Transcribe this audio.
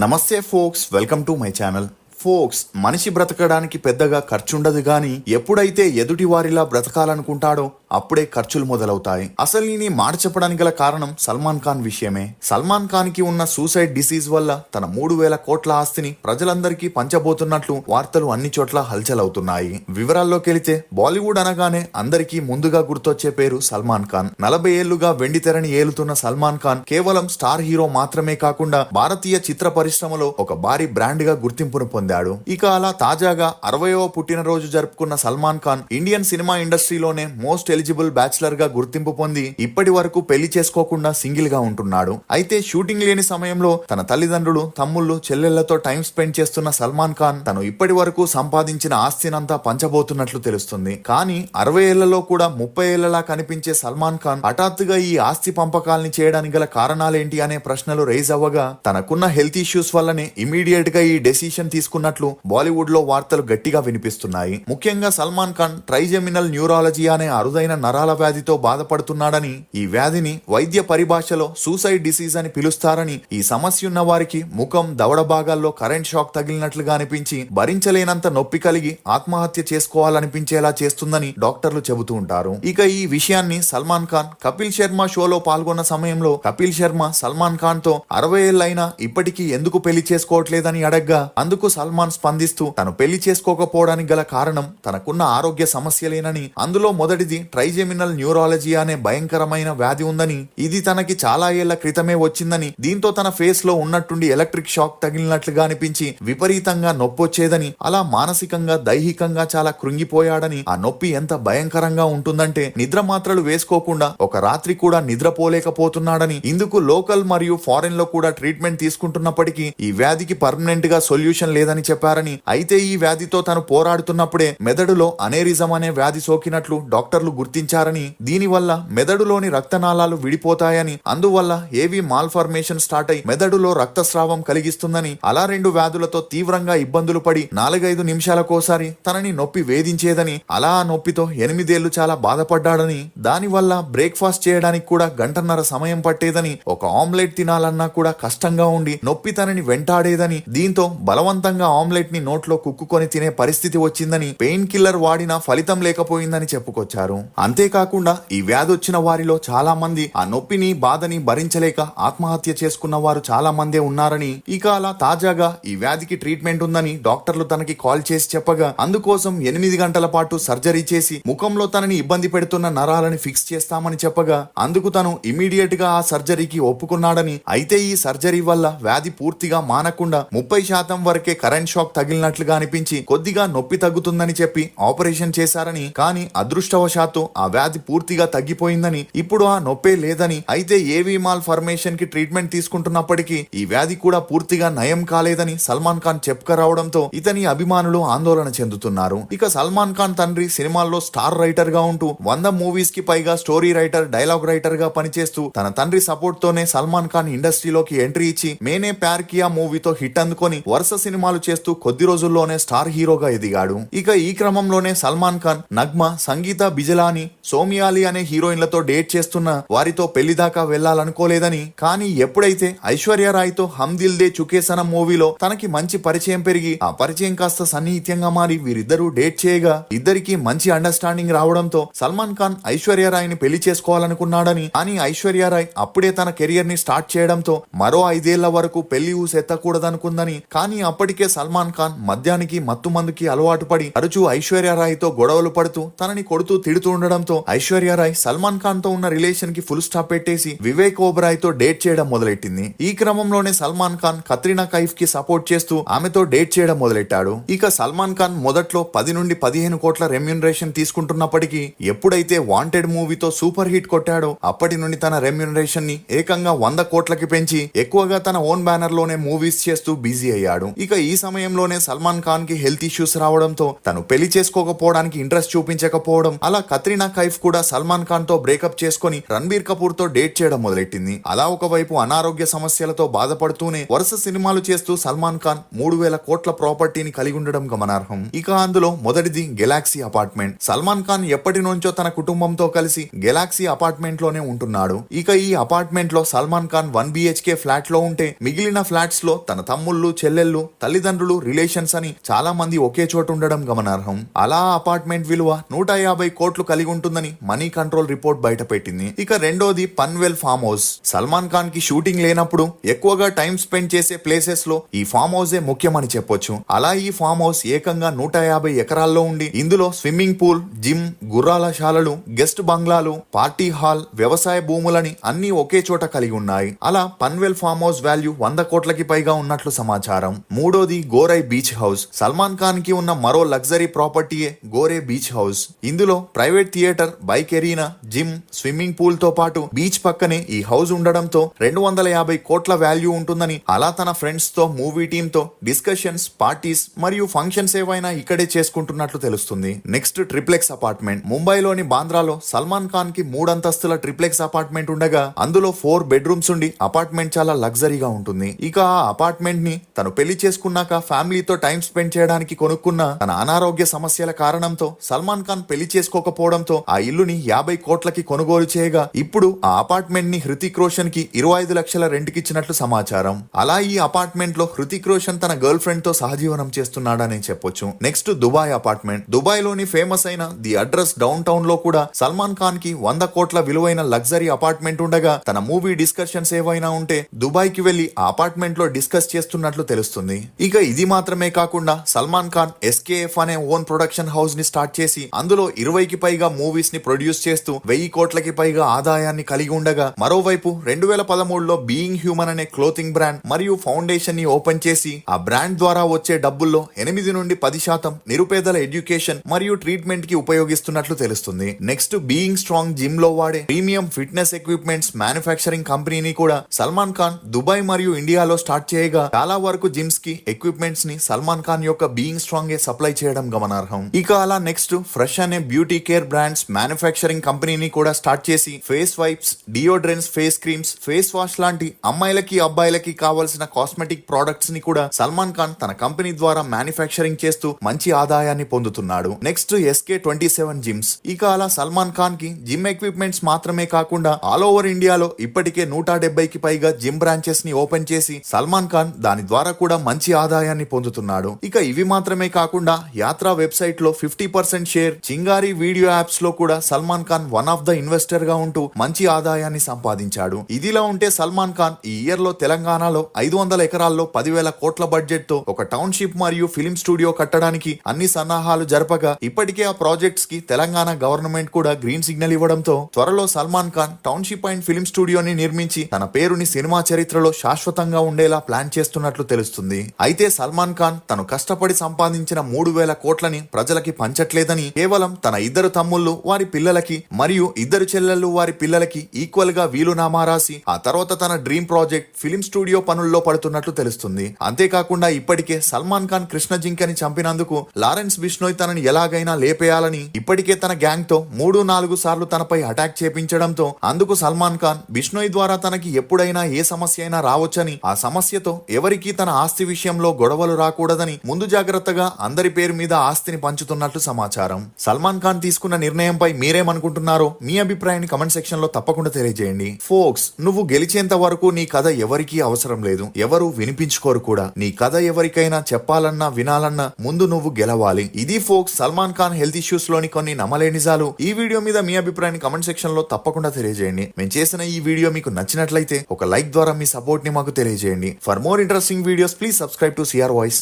నమస్తే folks, welcome to my channel. Folks, మనిషి బ్రతకడానికి పెద్దగా ఖర్చుండదు గాని ఎప్పుడైతే ఎదుటి వారిలా బ్రతకాలనుకుంటాడో అప్పుడే ఖర్చులు మొదలవుతాయి. అసలు నేను ఈ మాట చెప్పడానికి గల కారణం సల్మాన్ ఖాన్ విషయమే. సల్మాన్ ఖాన్ కి ఉన్న సూసైడ్ డిసీజ్ వల్ల తన 3,000 కోట్ల ఆస్తిని ప్రజలందరికీ పంచబోతున్నట్లు వార్తలు అన్ని చోట్ల హల్చల్ అవుతున్నాయి. వివరాల్లోకి వెళితే బాలీవుడ్ అనగానే అందరికీ ముందుగా గుర్తొచ్చే పేరు సల్మాన్ ఖాన్. 40 ఏళ్లుగా వెండి తెరని ఏలుతున్న సల్మాన్ ఖాన్ కేవలం స్టార్ హీరో మాత్రమే కాకుండా భారతీయ చిత్ర పరిశ్రమలో ఒక భారీ బ్రాండ్ గా గుర్తింపును పొందాడు. ఇక అలా తాజాగా 60వ పుట్టినరోజు జరుపుకున్న సల్మాన్ ఖాన్ ఇండియన్ సినిమా ఇండస్ట్రీలోనే మోస్ట్ ఎలిజిబుల్ బ్యాచిలర్ గా గుర్తింపు పొంది ఇప్పటి వరకు పెళ్లి చేసుకోకుండా సింగిల్ గా ఉంటున్నాడు. అయితే షూటింగ్ లేని సమయంలో తన తల్లిదండ్రులు, తమ్ముళ్ళు, చెల్లెళ్లతో టైం స్పెండ్ చేస్తున్న సల్మాన్ ఖాన్ తను ఇప్పటి వరకు సంపాదించిన ఆస్తినంతా పంచబోతున్నట్లు తెలుస్తుంది. కానీ 60 ఏళ్లలో కూడా 30 ఏళ్లలా కనిపించే సల్మాన్ ఖాన్ హఠాత్తుగా ఈ ఆస్తి పంపకాల్ని చేయడానికి గల కారణాలేంటి అనే ప్రశ్నలు రైజ్ అవ్వగా తనకున్న హెల్త్ ఇష్యూస్ వల్లనే ఇమీడియట్ గా ఈ డెసిషన్ తీసుకున్నట్లు బాలీవుడ్ లో వార్తలు గట్టిగా వినిపిస్తున్నాయి. ముఖ్యంగా సల్మాన్ ఖాన్ ట్రైజెమినల్ న్యూరాలజీ అనే అరుదైన నరాల వ్యాధితో బాధపడుతున్నాడని, ఈ వ్యాధిని వైద్య పరిభాషలో సూసైడ్ డిసీజ్ అని పిలుస్తారని, ఈ సమస్య ఉన్న వారికి ముఖం, దవడ భాగాల్లో కరెంట్ షాక్ తగిలినట్లుగా అనిపించి భరించలేనంత నొప్పి కలిగి ఆత్మహత్య చేసుకోవాలనిపించేలా చేస్తుందని డాక్టర్లు చెబుతూ ఉంటారు. ఇక ఈ విషయాన్ని సల్మాన్ ఖాన్ కపిల్ శర్మ షోలో పాల్గొన్న సమయంలో కపిల్ శర్మ సల్మాన్ ఖాన్ తో 60 ఏళ్లైనా ఇప్పటికీ ఎందుకు పెళ్లి చేసుకోవట్లేదని అడగ్గా అందుకు సల్మాన్ స్పందిస్తూ తను పెళ్లి చేసుకోకపోవడానికి గల కారణం తనకున్న ఆరోగ్య సమస్యలేనని, అందులో మొదటిది ట్రైజెమినల్ న్యూరాలజీ అనే భయంకరమైన వ్యాధి ఉందని, ఇది తనకి చాలా ఏళ్ల క్రితమే వచ్చిందని, దీంతో తన ఫేస్ లో ఉన్నట్టుండి ఎలక్ట్రిక్ షాక్ తగిలినట్లుగా అనిపించి విపరీతంగా నొప్పొచ్చేదని, అలా మానసికంగా దైహికంగా చాలా కృంగిపోయాడని, ఆ నొప్పి ఎంత భయంకరంగా ఉంటుందంటే నిద్ర మాత్రలు వేసుకోకుండా ఒక రాత్రి కూడా నిద్రపోలేకపోతున్నాడని, ఇందుకు లోకల్ మరియు ఫారెన్ లో కూడా ట్రీట్మెంట్ తీసుకుంటున్నప్పటికీ ఈ వ్యాధికి పర్మనెంట్ గా సొల్యూషన్ లేదని చెప్పారని, అయితే ఈ వ్యాధితో తను పోరాడుతున్నప్పుడే మెదడులో అనేరిజం అనే వ్యాధి సోకినట్లు డాక్టర్లు గుర్తించారని, దీనివల్ల మెదడులోని రక్తనాళాలు విడిపోతాయని, అందువల్ల ఏవి మాల్ఫార్మేషన్ స్టార్ట్ అయి మెదడులో రక్తస్రావం కలిగిస్తుందని, అలా 2 వ్యాధులతో తీవ్రంగా ఇబ్బందులు పడి 4-5 నిమిషాలకోసారి తనని నొప్పి వేధించేదని, అలా ఆ నొప్పితో 8 ఏళ్లు చాలా బాధపడ్డాడని, దానివల్ల బ్రేక్ఫాస్ట్ చేయడానికి కూడా 1.5 గంటల సమయం పట్టేదని, ఒక ఆమ్లెట్ తినాలన్నా కూడా కష్టంగా ఉండి నొప్పి తనని వెంటాడేదని, దీంతో బలవంతంగా ఆమ్లెట్ ని నోట్లో కుక్కుకొని తినే పరిస్థితి వచ్చిందని, పెయిన్ కిల్లర్ వాడినా ఫలితం లేకపోయిందని చెప్పుకొచ్చారు. అంతేకాకుండా ఈ వ్యాధి వచ్చిన వారిలో చాలా మంది ఆ నొప్పిని, బాధని భరించలేక ఆత్మహత్య చేసుకున్న వారు చాలా మందే ఉన్నారని, ఇక అలా తాజాగా ఈ వ్యాధికి ట్రీట్మెంట్ ఉందని డాక్టర్లు తనకి కాల్ చేసి చెప్పగా అందుకోసం 8 గంటల పాటు సర్జరీ చేసి ముఖంలో తనని ఇబ్బంది పెడుతున్న నరాలని ఫిక్స్ చేస్తామని చెప్పగా అందుకు తను ఇమీడియట్ గా ఆ సర్జరీకి ఒప్పుకున్నాడని, అయితే ఈ సర్జరీ వల్ల వ్యాధి పూర్తిగా మానకుండా 30% వరకే కరెంట్ షాక్ తగిలినట్లుగా అనిపించి కొద్దిగా నొప్పి తగ్గుతుందని చెప్పి ఆపరేషన్ చేశారని, కానీ అదృష్టవశాత్తు ఆ వ్యాధి పూర్తిగా తగ్గిపోయిందని, ఇప్పుడు ఆ నొప్పే లేదని, అయితే ఏవి మాల్ ఫార్మేషన్ కి ట్రీట్మెంట్ తీసుకుంటున్నప్పటికీ ఈ వ్యాధి కూడా పూర్తిగా నయం కాలేదని సల్మాన్ ఖాన్ చెప్పుకరావడంతో ఇతని అభిమానులు ఆందోళన చెందుతున్నారు. ఇక సల్మాన్ ఖాన్ తండ్రి సినిమాల్లో స్టార్ రైటర్ గా ఉంటూ 100 మూవీస్ కి పైగా స్టోరీ రైటర్, డైలాగ్ రైటర్ గా పనిచేస్తూ తన తండ్రి సపోర్ట్ తోనే సల్మాన్ ఖాన్ ఇండస్ట్రీలోకి ఎంట్రీ ఇచ్చి మేనే ప్యార్ కియా మూవీతో హిట్ అందుకొని వరుస సినిమాలు చేస్తూ కొద్ది రోజుల్లోనే స్టార్ హీరోగా ఎదిగాడు. ఇక ఈ క్రమంలోనే సల్మాన్ ఖాన్ నగ్మా, సంగీత బిజలాని, సోమియాలి అనే హీరోయిన్లతో డేట్ చేస్తున్న వారితో పెళ్లి దాకా వెళ్లాలనుకోలేదని, కానీ ఎప్పుడైతే ఐశ్వర్యరాయ్ తో హమ్ దిల్ దే చుకే సనమ్ మూవీలో తనకి మంచి పరిచయం పెరిగి ఆ పరిచయం కాస్త సన్నిహిత్యంగా మారి వీరిద్దరూ డేట్ చేయగా ఇద్దరికి మంచి అండర్స్టాండింగ్ రావడంతో సల్మాన్ ఖాన్ ఐశ్వర్యరాయ్ ని పెళ్లి చేసుకోవాలనుకున్నాడని, కానీ ఐశ్వర్యరాయ్ అప్పుడే తన కెరియర్ ని స్టార్ట్ చేయడంతో మరో 5 ఏళ్ల వరకు పెళ్లి ఊసెత్తకూడదనుకుందని, కానీ అప్పటికే సల్మాన్ ఖాన్ మద్యానికి, మత్తు మందుకి అలవాటు పడి తరచూ ఐశ్వర్యరాయ్ తో గొడవలు పడుతూ తనని కొడుతూ తిడుతూ ఉండడంతో ఐశ్వర్యరాయ్ సల్మాన్ ఖాన్ తో ఉన్న రిలేషన్ కి ఫుల్ స్టాప్ పెట్టేసి వివేక్ ఓబరాయ్ తో డేట్ చేయడం మొదలెట్టింది. ఈ క్రమంలోనే సల్మాన్ ఖాన్ కత్రినా కైఫ్ కి సపోర్ట్ చేస్తూ ఆమెతో డేట్ చేయడం మొదలెట్టాడు. ఇక సల్మాన్ ఖాన్ మొదట్లో 10 నుండి 15 కోట్ల రెమ్యూనరేషన్ తీసుకుంటున్నప్పటికీ ఎప్పుడైతే వాంటెడ్ మూవీతో సూపర్ హిట్ కొట్టాడో అప్పటి నుండి తన రెమ్యూనరేషన్ ని ఏకంగా 100 కోట్లకి పెంచి ఎక్కువగా తన ఓన్ బ్యానర్ లోనే మూవీస్ చేస్తూ బిజీ అయ్యాడు. ఇక ఈ సమయంలోనే సల్మాన్ ఖాన్ కి హెల్త్ ఇష్యూస్ రావడంతో తను పెళ్లి చేసుకోకపోవడానికి ఇంట్రెస్ట్ చూపించకపోవడం, అలా కత్రినా కత్రినా కైఫ్ కూడా సల్మాన్ ఖాన్ తో బ్రేకప్ చేసుకుని రణబీర్ కపూర్ తో డేట్ చేయడం మొదలెట్టింది. అలా ఒకవైపు అనారోగ్య సమస్యలతో బాధపడుతూనే వరుస సినిమాలు చేస్తూ సల్మాన్ ఖాన్ 3,000 కోట్ల ప్రాపర్టీని కలిగి ఉండడం గమనార్హం. ఇక అందులో మొదటిది గెలాక్సీ అపార్ట్మెంట్. సల్మాన్ ఖాన్ ఎప్పటి నుంచో తన కుటుంబంతో కలిసి గెలాక్సీ అపార్ట్మెంట్ లోనే ఉంటున్నాడు. ఇక ఈ అపార్ట్మెంట్ లో సల్మాన్ ఖాన్ 1 BHK ఫ్లాట్ లో ఉంటే మిగిలిన ఫ్లాట్స్ లో తన తమ్ముళ్ళు, చెల్లెళ్ళు, తల్లిదండ్రులు, రిలేషన్స్ అని చాలా మంది ఒకే చోటు ఉండడం గమనార్హం. అలా అపార్ట్మెంట్ విలువ 150 కోట్లు కలిగి ఉంటుందని మనీ కంట్రోల్ రిపోర్ట్ బయట పెట్టింది. ఇక రెండోది పన్వెల్ ఫామ్ హౌస్. సల్మాన్ ఖాన్ కి షూటింగ్ లేనప్పుడు ఎక్కువగా టైం స్పెండ్ చేసే ప్లేసెస్ లో ఈ ఫామ్ హౌసే ముఖ్యమని చెప్పొచ్చు. అలా ఈ ఫామ్ హౌస్ ఏకంగా 150 ఎకరాల్లో ఉండి ఇందులో స్విమ్మింగ్ పూల్, జిమ్, గుర్రాల శాలలు, గెస్ట్ బంగ్లాలు, పార్టీ హాల్, వ్యవసాయ భూములని అన్ని ఒకే చోట కలిగి ఉన్నాయి. అలా పన్వెల్ ఫామ్ హౌస్ వాల్యూ 100 కోట్లకి పైగా ఉన్నట్లు సమాచారం. మూడోది గోరై బీచ్ హౌస్. సల్మాన్ ఖాన్ కి ఉన్న మరో లగ్జరీ ప్రాపర్టీయే గోరే బీచ్ హౌస్. ఇందులో private theatre, bike arena, gym, swimming pool తో పాటు బీచ్ పక్కనే ఈ హౌస్ ఉండడంతో 250 కోట్ల వాల్యూ ఉంటుందని, అలా తన ఫ్రెండ్స్ తో, మూవీ టీమ్ తో డిస్కషన్స్, పార్టీస్ మరియు ఫంక్షన్స్ ఏవైనా ఇక్కడే చేసుకుంటున్నట్లు తెలుస్తుంది. Next triplex apartment. ముంబైలోని బాంద్రాలో సల్మాన్ ఖాన్ కి 3 అంతస్తుల ట్రిప్లెక్స్ అపార్ట్మెంట్ ఉండగా అందులో 4 బెడ్రూమ్స్ ఉండి అపార్ట్మెంట్ చాలా లగ్జరీగా ఉంటుంది. ఇక ఆ అపార్ట్మెంట్ ని తను పెళ్లి చేసుకున్నాక ఫ్యామిలీతో టైం స్పెండ్ చేయడానికి కొనుక్కున్న తన అనారోగ్య సమస్యల కారణంతో సల్మాన్ ఖాన్ పెళ్లి చేసుకోకపోవడంతో ఆ ఇల్లుని 50 కోట్లకి కొనుగోలు చేయగా ఇప్పుడు ఆ అపార్ట్మెంట్ ని హృతిక్ రోషన్ కి 25 లక్షల రెంట్కిచ్చినట్లు సమాచారం. అలా ఈ అపార్ట్మెంట్ లో హృతిక్ రోషన్ తన గర్ల్ ఫ్రెండ్ తో సహజీవనం చేస్తున్నాడని చెప్పొచ్చు. Next Dubai apartment. దుబాయ్ లోని ఫేమస్ అయిన ది అడ్రస్ డౌన్ టౌన్ లో కూడా సల్మాన్ ఖాన్ కి 100 కోట్ల విలువైన లగ్జరీ అపార్ట్మెంట్ ఉండగా తన మూవీ డిస్కషన్స్ ఏవైనా ఉంటే దుబాయ్ కి వెళ్లి ఆ అపార్ట్మెంట్ లో డిస్కస్ చేస్తున్నట్లు తెలుస్తుంది. ఇక ఇది మాత్రమే కాకుండా సల్మాన్ ఖాన్ SKF అనే ఓన్ ప్రొడక్షన్ హౌస్ ని స్టార్ట్ చేసి అందులో 20కి పైగా మూవీస్ ని ప్రొడ్యూస్ చేస్తూ 1000 కోట్లకి పైగా ఆదాయాన్ని కలిగి ఉండగా మరోవైపు 2013లో బీయింగ్ హ్యూమన్ అనే క్లోతింగ్ బ్రాండ్ మరియు ఫౌండేషన్ ని ఓపెన్ చేసి ఆ బ్రాండ్ ద్వారా వచ్చే డబ్బుల్లో 8 నుండి 10% నిరుపేదల ఎడ్యుకేషన్ మరియు ట్రీట్మెంట్ కి ఉపయోగిస్తున్నట్లు తెలుస్తుంది. నెక్స్ట్ బీయింగ్ స్ట్రాంగ్ జిమ్ లో వాడే ప్రీమియం ఫిట్నెస్ ఎక్విప్మెంట్స్ మ్యానుఫ్యాక్చరింగ్ కంపెనీని కూడా సల్మాన్ ఖాన్ దుబాయ్ మరియు ఇండియాలో స్టార్ట్ చేయగా చాలా వరకు జిమ్స్ కి ఎక్విప్మెంట్స్ ని సల్మాన్ ఖాన్ యొక్క బీయింగ్ స్ట్రాంగ్ సప్లై చేయడం గమనార్హం. ఇక అలా నెక్స్ట్ ఫ్రెష్ అనే బ్యూటీ కేర్ బ్రాండ్స్ మ్యానుఫ్యాక్చరింగ్ కంపెనీని కూడా స్టార్ట్ చేసి face wipes, deodorants, face creams, face wash లాంటి అమ్మాయిలకి అబ్బాయిలకి కావాల్సిన కాస్మెటిక్ ప్రొడక్ట్స్ ని కూడా సల్మాన్ ఖాన్ తన కంపెనీ ద్వారా మ్యానుఫ్యాక్చరింగ్ చేస్తూ మంచి ఆదాయాన్ని పొందుతున్నాడు. Next SK27 gyms. ఇక అలా సల్మాన్ ఖాన్ కి జిమ్ ఎక్విప్మెంట్స్ మాత్రమే కాకుండా ఆల్ ఓవర్ ఇండియాలో ఇప్పటికే 170కి పైగా జిమ్ బ్రాంచెస్ ని ఓపెన్ చేసి సల్మాన్ ఖాన్ దాని ద్వారా కూడా మంచి ఆదాయాన్ని పొందుతున్నాడు. ఇక ఇవి మాత్రమే కాకుండా యాత్రా వెబ్సైట్ లో 50% షేర్, చింగారి వీడియో యాప్స్ లో కూడా Salman Khan one of the investor గా ఉంటూ మంచి ఆదాయాన్ని సంపాదించాడు. ఇదిలా ఉంటే సల్మాన్ ఖాన్ ఈ ఇయర్ లో తెలంగాణలో 500 ఎకరాల్లో 10,000 కోట్ల బడ్జెట్ తో ఒక టౌన్షిప్ మరియు ఫిలిం స్టూడియో కట్టడానికి అన్ని సన్నాహాలు జరపగా ఇప్పటికే ఆ ప్రాజెక్ట్స్ కి తెలంగాణ గవర్నమెంట్ కూడా గ్రీన్ సిగ్నల్ ఇవ్వడంతో త్వరలో Salman Khan township and film స్టూడియోని నిర్మించి తన పేరుని సినిమా చరిత్రలో శాశ్వతంగా ఉండేలా ప్లాన్ చేస్తున్నట్లు తెలుస్తుంది. అయితే సల్మాన్ ఖాన్ తను కష్టపడి సంపాదించిన 3,000 కోట్లని ప్రజలకి పంచట్లేదని, కేవలం తన 2 తమ్ముళ్ళు వారి పిల్లలకి మరియు 2 చెల్లెళ్ళు వారి పిల్లలకి ఈక్వల్ గా వీలునామా రాసి ఆ తర్వాత తన డ్రీమ్ ప్రాజెక్ట్ ఫిలిం స్టూడియో పనుల్లో పడుతున్నట్లు తెలుస్తుంది. అంతేకాకుండా ఇప్పటికే సల్మాన్ ఖాన్ కృష్ణ జింకని చంపినందుకు లారెన్స్ బిష్నోయ్ తనని ఎలాగైనా లేపేయాలని ఇప్పటికే తన గ్యాంగ్ తో 3-4 సార్లు తనపై అటాక్ చేపించడంతో అందుకు సల్మాన్ ఖాన్ బిష్నోయ్ ద్వారా తనకి ఎప్పుడైనా ఏ సమస్య అయినా రావచ్చని, ఆ సమస్యతో ఎవరికీ తన ఆస్తి విషయంలో గొడవలు రాకూడదని ముందు జాగ్రత్తగా అందరి పేరు మీద ఆస్తిని పంచుతున్నట్లు సమాచారం. సల్మాన్ ఖాన్ తీసుకున్న నిర్ణయంపై మీరేమనుకుంటున్నారో మీ అభిప్రాయాన్ని కమెంట్ సెక్షన్ లో తప్పకుండా తెలియజేయండి. ఫోక్స్, నువ్వు గెలిచేంత వరకు నీ కథ ఎవరికీ అవసరం లేదు, ఎవరు వినిపించుకోరు కూడా. నీ కథ ఎవరికైనా చెప్పాలన్నా వినాలన్నా ముందు నువ్వు గెలవాలి. ఇది folks Salman Khan health issues లోని కొన్ని నమ్మలేని నిజాలు. ఈ వీడియో మీద మీ అభిప్రాయాన్ని కమెంట్ సెక్షన్ లో తప్పకుండా తెలియజేయండి. మేము చేసిన ఈ వీడియో మీకు నచ్చినట్లయితే ఒక లైక్ ద్వారా మీ సపోర్ట్ ని మాకు తెలియజేయండి. For more interesting videos please subscribe to CR Voice.